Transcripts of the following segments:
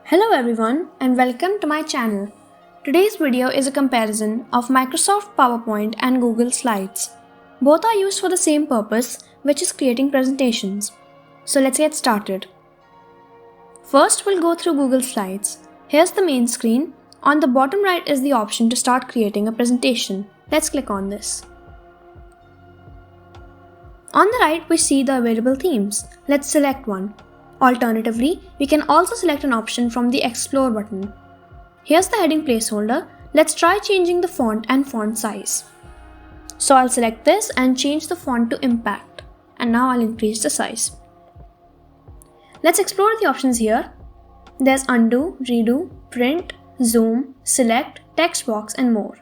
Hello everyone and welcome to my channel. Today's video is a comparison of Microsoft PowerPoint and Google Slides. Both are used for the same purpose, which is creating presentations. So let's get started. First we'll go through Google Slides. Here's the main screen. On the bottom right is the option to start creating a presentation. Let's click on this. On the right we see the available themes. Let's select one. Alternatively, we can also select an option from the Explore button. Here's the heading placeholder. Let's try changing the font and font size. So I'll select this and change the font to Impact. And now I'll increase the size. Let's explore the options here. There's Undo, Redo, Print, Zoom, Select, Text Box and more.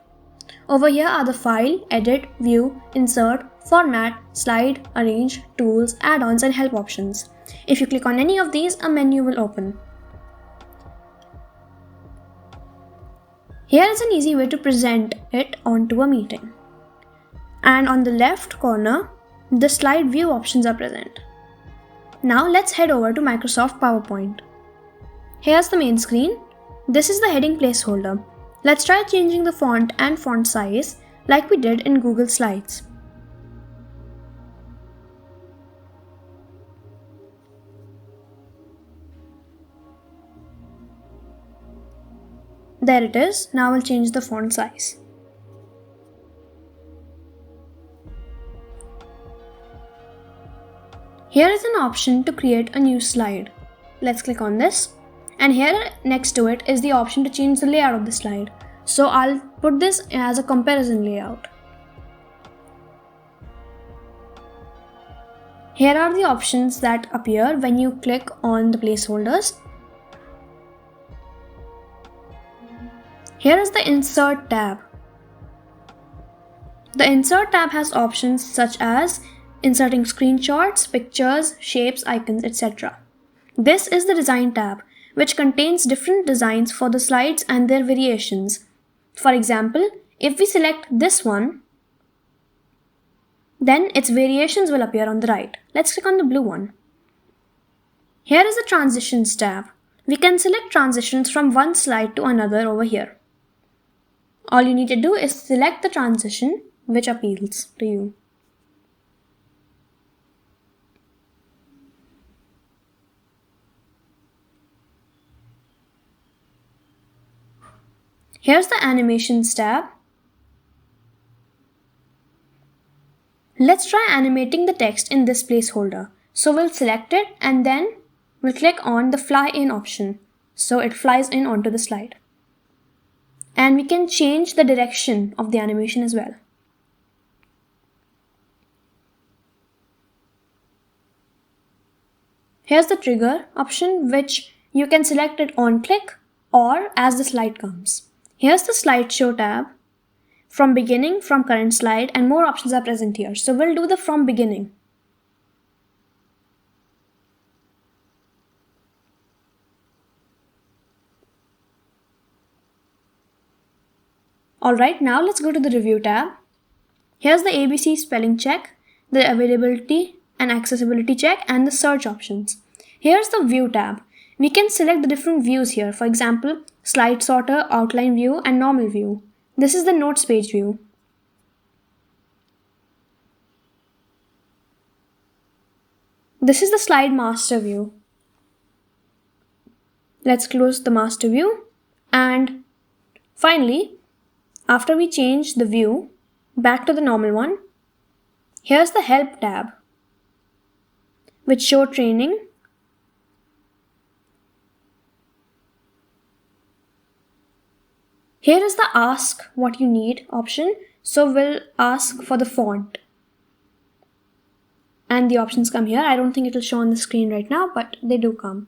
Over here are the File, Edit, View, Insert, Format, Slide, Arrange, Tools, Add-ons and Help options. If you click on any of these, a menu will open. Here is an easy way to present it onto a meeting. And on the left corner, the slide view options are present. Now let's head over to Microsoft PowerPoint. Here's the main screen. This is the heading placeholder. Let's try changing the font and font size like we did in Google Slides. There it is. Now I'll change the font size. Here is an option to create a new slide. Let's click on this. And here next to it is the option to change the layout of the slide. So I'll put this as a comparison layout. Here are the options that appear when you click on the placeholders. Here is the Insert tab. The Insert tab has options such as inserting screenshots, pictures, shapes, icons, etc. This is the Design tab, which contains different designs for the slides and their variations. For example, if we select this one, then its variations will appear on the right. Let's click on the blue one. Here is the Transitions tab. We can select transitions from one slide to another over here. All you need to do is select the transition which appeals to you. Here's the Animations tab. Let's try animating the text in this placeholder. So we'll select it and then we'll click on the Fly In option. So it flies in onto the slide. And we can change the direction of the animation as well. Here's the Trigger option, which you can select it on click or as the slide comes. Here's the Slideshow tab. From beginning, from current slide, and more options are present here. So we'll do the from beginning. Alright, now let's go to the Review tab. Here's the ABC spelling check, the availability and accessibility check, and the search options. Here's the View tab. We can select the different views here. For example, Slide Sorter, Outline View, and Normal View. This is the Notes page view. This is the Slide Master view. Let's close the Master view. And finally, after we change the view back to the normal one, here's the Help tab, which show training. Here is the Ask What You Need option. So we'll ask for the font. And the options come here. I don't think it will show on the screen right now, but they do come.